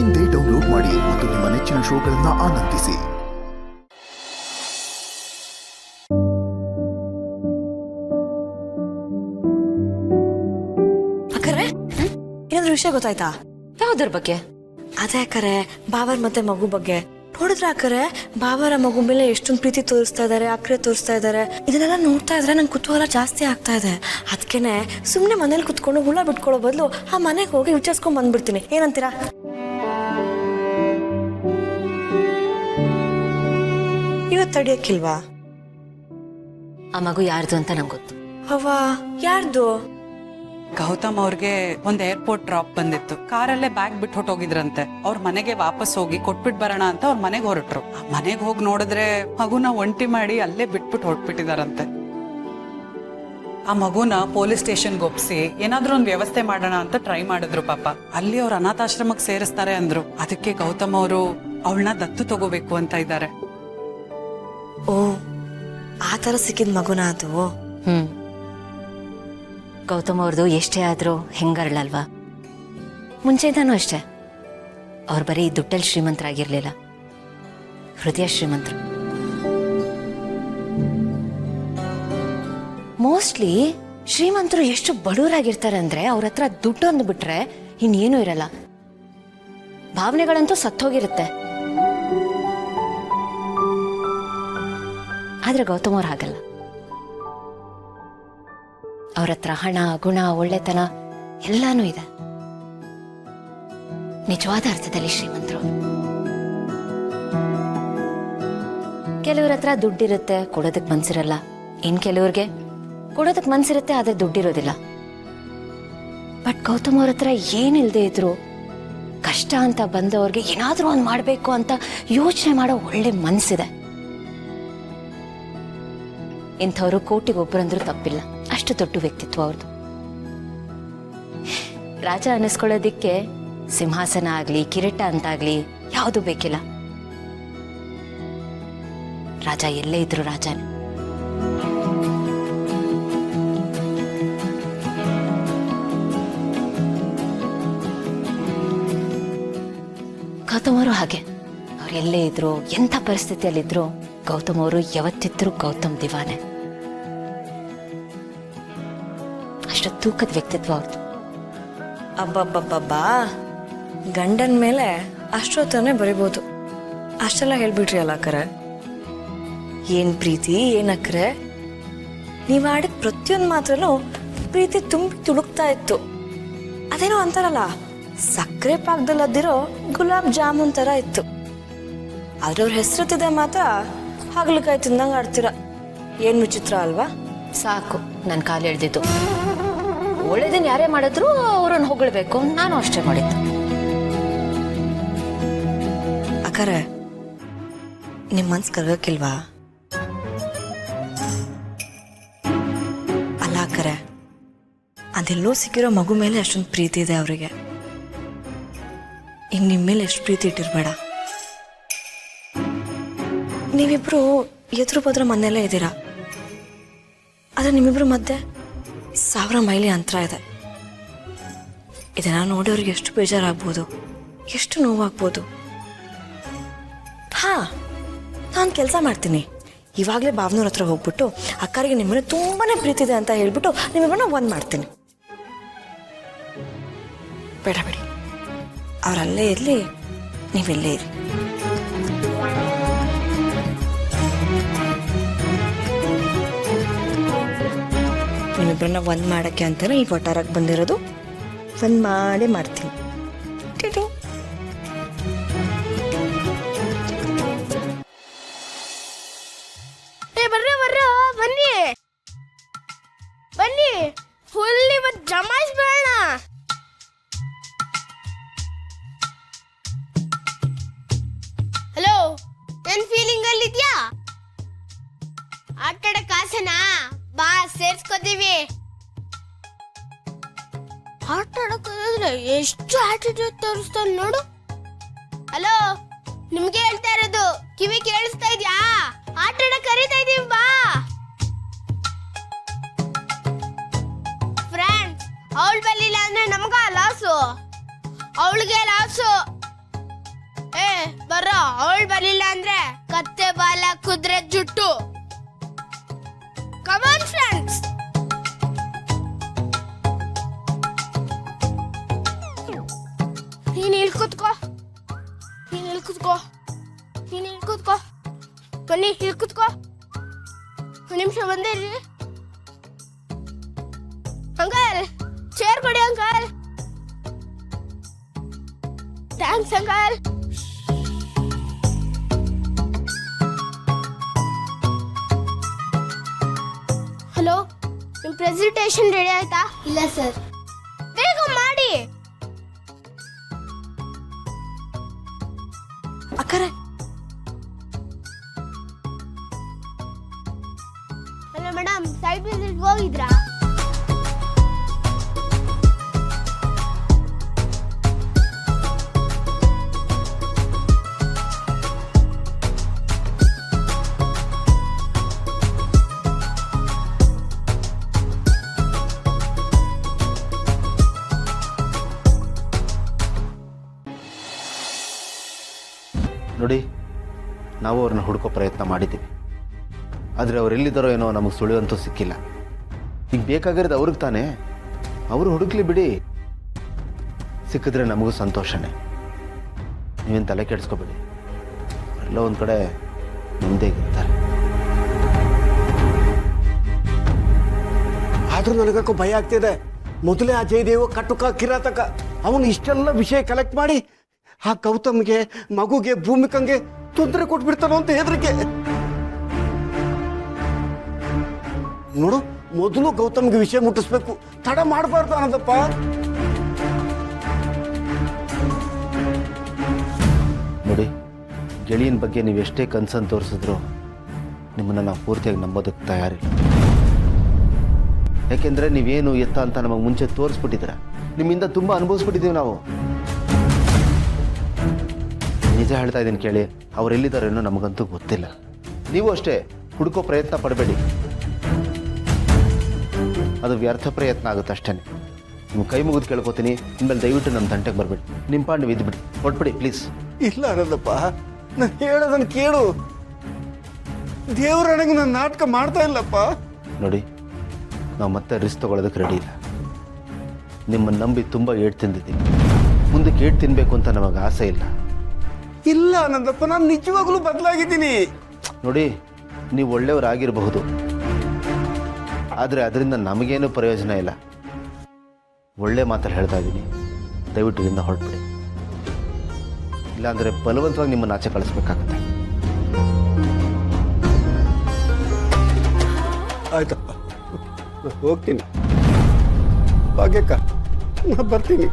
ಇಂದೇ ಡೌನ್ಲೋಡ್ ಮಾಡಿ ಮತ್ತು ನಿಮ್ಮ ನೆಚ್ಚಿನ ಶೋಗಳನ್ನು ಆನಂದಿಸಿ. ಅಕ್ಕರೆ ಏನಾದ್ರು ವಿಷಯ ಗೊತ್ತಾಯ್ತಾ? ಯಾವುದ್ರ ಬಗ್ಗೆ? ಅದೇ ಅಕ್ಕರೆ, ಬಾಬರ್ ಮತ್ತೆ ಮಗು ಬಗ್ಗೆ. ನೋಡಿದ್ರ ಅಕ್ಕರೆ, ಬಾಬರ ಮಗು ಮೇಲೆ ಎಷ್ಟೊಂದು ಪ್ರೀತಿ ತೋರಿಸ್ತಾ ಇದಾರೆ, ಅಕ್ಕರೆ ತೋರಿಸ್ತಾ ಇದಾರೆ. ಇದನ್ನೆಲ್ಲ ನೋಡ್ತಾ ಇದ್ರೆ ನಂಗೆ ಕುತೂಹಲ ಜಾಸ್ತಿ ಆಗ್ತಾ ಇದೆ. ಅದಕ್ಕೇನೆ ಸುಮ್ನೆ ಮನೇಲಿ ಕುತ್ಕೊಂಡು ಹುಳ ಬಿಟ್ಕೊಳ್ಳೋ ಬದಲು ಆ ಮನೆಗೆ ಹೋಗಿ ವಿಚಾರಿಸ್ಕೊಂಡ್ ಬಂದ್ಬಿಡ್ತೀನಿ. ಏನಂತೀರಾ? ಇವತ್ತು ತಡಿಯಕ್ಕಿಲ್ವಾ? ಆ ಮಗು ಯಾರ್ದು ಅಂತ ನಂಗೆ ಗೊತ್ತು. ಅವ್ವ, ಯಾರ್ದು? ಗೌತಮ್ ಅವ್ರಿಗೆ ಒಂದ್ ಏರ್ಪೋರ್ಟ್ ಡ್ರಾಪ್ ಬಂದಿತ್ತು. ಕಾರಲ್ಲೇ ಬ್ಯಾಗ್ ಬಿಟ್ಟು ಹೊಟ್ಟೋಗಿದ್ರಂತೆ. ಅವ್ರ ಮನೆಗೆ ವಾಪಸ್ ಹೋಗಿ ಕೊಟ್ಬಿಟ್ ಬರೋಣ ಅಂತ ಅವ್ರ ಮನೆಗೆ ಹೊರಟ್ರು. ಮನೆಗೆ ಹೋಗಿ ನೋಡಿದ್ರೆ ಮಗುನ ಒಂಟಿ ಮಾಡಿ ಅಲ್ಲೇ ಬಿಟ್ಬಿಟ್ಟು ಹೊರಟ್ಬಿಟ್ಟಿದಾರಂತೆ. ಆ ಮಗುನ ಪೊಲೀಸ್ ಸ್ಟೇಷನ್ಗೆ ಒಪ್ಸಿ ಏನಾದ್ರೂ ಒಂದ್ ವ್ಯವಸ್ಥೆ ಮಾಡೋಣ ಅಂತ ಟ್ರೈ ಮಾಡಿದ್ರು. ಪಾಪ ಅಲ್ಲಿ ಅವ್ರ ಅನಾಥಾಶ್ರಮಕ್ಕೆ ಸೇರಿಸ್ತಾರೆ ಅಂದ್ರು. ಅದಕ್ಕೆ ಗೌತಮ್ ಅವರು ಅವಳನ್ನ ದತ್ತು ತಗೋಬೇಕು ಅಂತ ಇದ್ದಾರೆ. ಓ, ಆ ತರ ಸಿಕ್ಕಿದ ಮಗುನ ಅದು? ಗೌತಮ್ ಅವ್ರದ್ದು ಎಷ್ಟೇ ಆದ್ರೂ ಹೆಂಗರಳಲ್ವಾ. ಮುಂಚೆದಾನು ಅಷ್ಟೇ, ಅವ್ರು ಬರೀ ದುಡ್ಡಲ್ಲಿ ಶ್ರೀಮಂತರಾಗಿರ್ಲಿಲ್ಲ, ಹೃದಯ ಶ್ರೀಮಂತರು. ಮೋಸ್ಟ್ಲಿ ಶ್ರೀಮಂತರು ಎಷ್ಟು ಬಡವರಾಗಿರ್ತಾರೆ ಅಂದ್ರೆ ಅವ್ರ ಹತ್ರ ದುಡ್ಡೊಂದು ಬಿಟ್ರೆ ಇನ್ನೇನು ಇರಲ್ಲ. ಭಾವನೆಗಳಂತೂ ಸತ್ತೋಗಿರುತ್ತೆ. ಆದ್ರೆ ಗೌತಮ್ ಅವ್ರು ಹಾಗಲ್ಲ. ಅವ್ರ ಹತ್ರ ಹಣ, ಗುಣ, ಒಳ್ಳೆತನ ಎಲ್ಲಾನು ಇದೆ. ನಿಜವಾದ ಅರ್ಥದಲ್ಲಿ ಶ್ರೀಮಂತರು. ಕೆಲವ್ರ ಹತ್ರ ದುಡ್ಡಿರುತ್ತೆ, ಕೊಡೋದಕ್ ಮನ್ಸಿರಲ್ಲ. ಇನ್ ಕೆಲವ್ರಿಗೆ ಕೊಡೋದಕ್ ಮನ್ಸಿರುತ್ತೆ, ಆದ್ರೆ ದುಡ್ಡಿರೋದಿಲ್ಲ. ಬಟ್ ಗೌತಮ್ ಅವ್ರ ಹತ್ರ ಏನಿಲ್ದೇ ಇದ್ರು ಕಷ್ಟ ಅಂತ ಬಂದವ್ರಿಗೆ ಏನಾದ್ರೂ ಒಂದ್ ಮಾಡ್ಬೇಕು ಅಂತ ಯೋಚನೆ ಮಾಡೋ ಒಳ್ಳೆ ಮನ್ಸಿದೆ. ಇಂಥವ್ರು ಕೋಟಿಗೊಬ್ಬರಂದ್ರೂ ತಪ್ಪಿಲ್ಲ. ಅಷ್ಟು ದೊಡ್ಡ ವ್ಯಕ್ತಿತ್ವ ಅವ್ರದ್ದು. ರಾಜ ಅನ್ನಿಸ್ಕೊಳ್ಳೋದಿಕ್ಕೆ ಸಿಂಹಾಸನ ಆಗ್ಲಿ, ಕಿರೀಟ ಅಂತಾಗ್ಲಿ ಯಾವುದು ಬೇಕಿಲ್ಲ. ರಾಜ ಎಲ್ಲೇ ಇದ್ರು ರಾಜನೇ. ಗೌತಮ್ ಅವರು ಹಾಗೆ. ಅವ್ರು ಎಲ್ಲೇ ಇದ್ರು, ಎಂಥ ಪರಿಸ್ಥಿತಿಯಲ್ಲಿದ್ರು, ಗೌತಮ್ ಅವರು ಯಾವತ್ತಿದ್ರು ಗೌತಮ್ ದಿವಾನೆ. ಅಷ್ಟು ತೂಕದ ವ್ಯಕ್ತಿತ್ವ ಅವ್ರದ್ದು. ಅಬ್ಬಬ್ಬಬ್ಬಬ್ಬಾ, ಗಂಡನ ಮೇಲೆ ಅಷ್ಟೊತ್ತನೇ ಬರಿಬೋದು. ಅಷ್ಟೆಲ್ಲ ಹೇಳ್ಬಿಟ್ರಿ ಅಲ್ಲ ಅಕ್ಕರೆ. ಏನ್ ಪ್ರೀತಿ, ಏನ್ ಅಕ್ಕರೆ, ನೀವ್ ಆಡಿದ ಪ್ರತಿಯೊಂದು ಮಾತ್ರನೂ ಪ್ರೀತಿ ತುಂಬಿ ತುಳುಕ್ತಾ ಇತ್ತು. ಅದೇನೋ ಅಂತಾರಲ್ಲ, ಸಕ್ಕರೆ ಪಾಕದಲ್ಲಿ ಅದ್ದಿರೋ ಗುಲಾಬ್ ಜಾಮೂನ್ ತರ ಇತ್ತು. ಆದ್ರೆ ಅವ್ರ ಹೆಸರುತ್ತಿದೆ ಮಾತ್ರ ಹಾಗಲಕಾಯಿ ತಿಂದಂಗ ಆಡ್ತೀರ. ಏನ್ ವಿಚಿತ್ರ ಅಲ್ವಾ? ಸಾಕು, ನನ್ನ ಕಾಲು ಎಳ್ದಿದ್ದು. ಒಳ್ಳೇದನ್ನ ಯಾರೇ ಮಾಡಿದ್ರು ಅವ್ರನ್ನ ಹೊಗಳ್ಬೇಕು. ನಾನು ಅಷ್ಟೇ ಮಾಡಿದ್ದು. ಅಕ್ಕರೆ, ನಿಮ್ ಮನ್ಸ್ ಕರ್ಗಕ್ಕಿಲ್ವಾ? ಅಲ್ಲ ಅಕ್ಕರೆ, ಅದೆಲ್ಲೋ ಸಿಕ್ಕಿರೋ ಮಗು ಮೇಲೆ ಅಷ್ಟೊಂದು ಪ್ರೀತಿ ಇದೆ ಅವರಿಗೆ. ಇನ್ ನಿಮ್ ಮೇಲೆ ಎಷ್ಟು ಪ್ರೀತಿ ಇಟ್ಟಿರ್ಬೇಡ. ನೀವಿಬ್ರು ಎದುರು ಬದ್ರ ಮನೆಯಲ್ಲೇ ಇದ್ದೀರಾ, ಆದ್ರೆ ನಿಮ್ಮಿಬ್ರು ಮಧ್ಯೆ 1000 ಮೈಲಿ ಅಂತರ ಇದೆ. ಇದನ್ನ ನೋಡೋರಿಗೆ ಎಷ್ಟು ಬೇಜಾರಾಗ್ಬೋದು, ಎಷ್ಟು ನೋವಾಗ್ಬೋದು. ಹಾ, ನಾನು ಕೆಲಸ ಮಾಡ್ತೀನಿ. ಇವಾಗಲೇ ಭಾವನವ್ರ ಹತ್ರ ಹೋಗ್ಬಿಟ್ಟು ಅಕ್ಕರಿಗೆ ನಿಮ್ಮನೆ ತುಂಬಾನೇ ಪ್ರೀತಿ ಇದೆ ಅಂತ ಹೇಳ್ಬಿಟ್ಟು ನಿಮ್ಮಿಬ್ಬರನ್ನ ಒಂದ್ ಮಾಡ್ತೀನಿ. ಬೇಡ ಬಿಡಿ, ಅವರಲ್ಲೇ ಇರ್ಲಿ, ನೀವೆಲ್ಲೇ ಇರಿ. ನಿಮ್ಮಿಬ್ಬರನ್ನ ಒಂದ್ ಮಾಡಕ್ಕೆ ಅಂತಾನೆ ಈ ವಟಾರಕ್ಕೆ ಬಂದಿರೋದು. ಒಂದ್ ಮಾಡೇ ಮಾಡ್ತೀನಿ. ಟಿಟಿ. ಬನ್ನಿ ಬನ್ನಿ, ಫುಲ್ ಇವತ್ತು ಜಮಾಯಿಸ್ಬೇಡ. ಹಲೋ, ನನ್ ಫೀಲಿಂಗ್ ಅಲ್ಲಿ ಇದ್ಯಾ? ಆಟಾಡಕ್ ಆಸೆನಾ? ಬಾ, ಸೇರ್ಸ್ಕೊತೀವಿ. ಆಟಾಡಕ್ ಎಷ್ಟು ಆಟಿಟ್ಯೂಡ್ ತೋರಿಸ್ತಾನೆ ನೋಡು. ಹಲೋ, ನಿಮ್ಗೆ ಹೇಳ್ತಾ ಇರೋದು, ಕಿವಿ ಕೇಳಿಸ್ತಾ ಇದ್ಯಾ? ಆಟಾಡಕ್ ಕರೀತಾ ಇದೀವಿ, ಬಾ. ಫ್ರೆಂಡ್ಸ್, ಅವಳು ಬರಲಿಲ್ಲ ಅಂದ್ರೆ ನಮಗ ಲಾಸು, ಅವಳಿಗೆ ಲಾಸು. ಬರೋ ಅವಳು ಬರಲಿಲ್ಲ ಅಂದ್ರೆ ಕತ್ತೆ ಬಾಲ ಕುದ್ರೆ ಜುಟ್ಟು. ಕಮಾನ್ ಫ್ರೆಂಡ್ಸ್. ನೀನ್ ಇಲ್ಲಿ ಕೂತ್ಕೋ, ನೀನ್ ಇಲ್ಲಿ ಕೂತ್ಕೋ, ನೀನ್ ಇಲ್ಲಿ ಕೂತ್ಕೋ. ಬನ್ನಿ ಇಲ್ಲಿ ಕೂತ್ಕೋ. ಒಂದು ನಿಮಿಷ ಬಂದೇ ಇರಿ. ಅಂಕಲ್ ಚೇರ್ ಕೊಡಿ ಅಂಕಲ್. Thanks uncle. ಹಲೋ, ನಿಮ್ ಪ್ರೆಸೆಂಟೇಶನ್ ರೆಡಿ ಆಯ್ತಾ? ಇಲ್ಲ ಸರ್. ಬೇಗ ಮಾಡಿ. ಅಕ್ಕರೆ ಅಲ್ಲ ಮೇಡಮ್, ಸೈಟ್ ವಿಸಿಟ್ ಹೋಗಿದ್ರಾ? ನೋಡಿ, ನಾವು ಅವ್ರನ್ನ ಹುಡುಕೋ ಪ್ರಯತ್ನ ಮಾಡಿದ್ದೀವಿ, ಆದರೆ ಅವ್ರು ಎಲ್ಲಿದ್ದಾರೋ ಏನೋ ನಮಗೆ ಸುಳಿವಂತೂ ಸಿಕ್ಕಿಲ್ಲ. ಈಗ ಬೇಕಾಗಿರೋದು ಅವ್ರಿಗೆ ತಾನೇ, ಅವರು ಹುಡುಕ್ಲಿ ಬಿಡಿ. ಸಿಕ್ಕಿದ್ರೆ ನಮಗೂ ಸಂತೋಷನೇ. ನೀವೇನು ತಲೆ ಕೆಡಿಸ್ಕೋಬೇಡಿ, ಎಲ್ಲ ಒಂದು ಕಡೆ ನೆಮ್ಮದಿಯಾಗಿರ್ತಾರೆ. ಆದ್ರೂ ನನಗಕ್ಕೂ ಭಯ ಆಗ್ತಿದೆ. ಮೊದಲೇ ಆ ಜಯದೇವ ಕಟುಕ ಕಿರಾತಕ, ಅವನು ಇಷ್ಟೆಲ್ಲ ವಿಷಯ ಕಲೆಕ್ಟ್ ಮಾಡಿ ಆ ಗೌತಮ್ಗೆ, ಮಗುಗೆ, ಭೂಮಿಕಂಗೆ ತೊಂದರೆ ಕೊಟ್ಬಿಡ್ತಾನೋ ಅಂತ ಹೆದರಿಕೆ. ನೋಡು, ಮೊದಲು ಗೌತಮ್ಗೆ ವಿಷಯ ಮುಟ್ಟಿಸ್ಬೇಕು, ತಡ ಮಾಡಬಾರ್ದು ಅನ್ನೋದಪ್ಪ. ನೋಡಿ, ಗೆಳೆಯನ ಬಗ್ಗೆ ನೀವು ಎಷ್ಟೇ ಕನ್ಸನ್ನು ತೋರಿಸಿದ್ರು ನಿಮ್ಮನ್ನು ನಾವು ಪೂರ್ತಿಯಾಗಿ ನಂಬೋದಕ್ಕೆ ತಯಾರಿಲ್ಲ. ಯಾಕೆಂದರೆ ನೀವೇನು ಎತ್ತ ಅಂತ ನಮಗೆ ಮುಂಚೆ ತೋರಿಸ್ಬಿಟ್ಟಿದ್ದೀರ. ನಿಮ್ಮಿಂದ ತುಂಬ ಅನುಭವಿಸ್ಬಿಟ್ಟಿದ್ದೀವಿ ನಾವು. ನಿಜ ಹೇಳ್ತಾ ಇದ್ದೀನಿ ಕೇಳಿ, ಅವರೆಲ್ಲಿದ್ದಾರೇನೋ ನಮಗಂತೂ ಗೊತ್ತಿಲ್ಲ. ನೀವು ಅಷ್ಟೇ ಹುಡುಕೋ ಪ್ರಯತ್ನ ಪಡಬೇಡಿ, ಅದು ವ್ಯರ್ಥ ಪ್ರಯತ್ನ ಆಗುತ್ತೆ ಅಷ್ಟೇ. ನಿಮ್ಮ ಕೈ ಮುಗಿದು ಕೇಳ್ಕೊತೀನಿ, ಇನ್ಮೇಲೆ ದಯವಿಟ್ಟು ನಮ್ಮ ತಂಟೆಗೆ ಬರಬೇಡಿ. ನಿಮ್ಮ ಪಾಂಡು ನೀವು ಇದ್ಬಿಡಿ, ಹೊಟ್ಬಿಡಿ ಪ್ಲೀಸ್. ಇಲ್ಲ ಅನ್ನೋದಪ್ಪ, ನಾನು ಹೇಳೋದನ್ನು ಕೇಳು. ದೇವರಣೆಗೂ ನಾನು ನಾಟಕ ಮಾಡ್ತಾ ಇಲ್ಲಪ್ಪ. ನೋಡಿ, ನಾವು ಮತ್ತೆ ರಿಸ್ಕ್ ತೊಗೊಳೋದಕ್ಕೆ ರೆಡಿ ಇಲ್ಲ. ನಿಮ್ಮನ್ನು ನಂಬಿ ತುಂಬ ಏಟು ತಿಂದಿದ್ದೀವಿ, ಮುಂದಕ್ಕೆ ಏಟು ತಿನ್ನಬೇಕು ಅಂತ ನಮಗೆ ಆಸೆ ಇಲ್ಲ. ಇಲ್ಲ ಅನ್ನೋದಪ್ಪ, ನಾನು ನಿಜವಾಗ್ಲೂ ಬದಲಾಗಿದ್ದೀನಿ. ನೋಡಿ, ನೀವು ಒಳ್ಳೆಯವರಾಗಿರಬಹುದು, ಆದರೆ ಅದರಿಂದ ನಮಗೇನು ಪ್ರಯೋಜನ ಇಲ್ಲ. ಒಳ್ಳೆ ಮಾತಲ್ಲಿ ಹೇಳ್ತಾ ಇದ್ದೀನಿ, ದಯವಿಟ್ಟು ಇದರಿಂದ ಹೊರಟ್ಬಿಡಿ. ಇಲ್ಲಾಂದರೆ ಬಲವಂತವಾಗಿ ನಿಮ್ಮನ್ನು ಆಚೆ ಕಳಿಸ್ಬೇಕಾಗತ್ತೆ. ಆಯ್ತಪ್ಪ, ಹೋಗ್ತೀನಿ. ಭಾಗ್ಯಕ್ಕ, ನಾನು ಬರ್ತೀನಿ.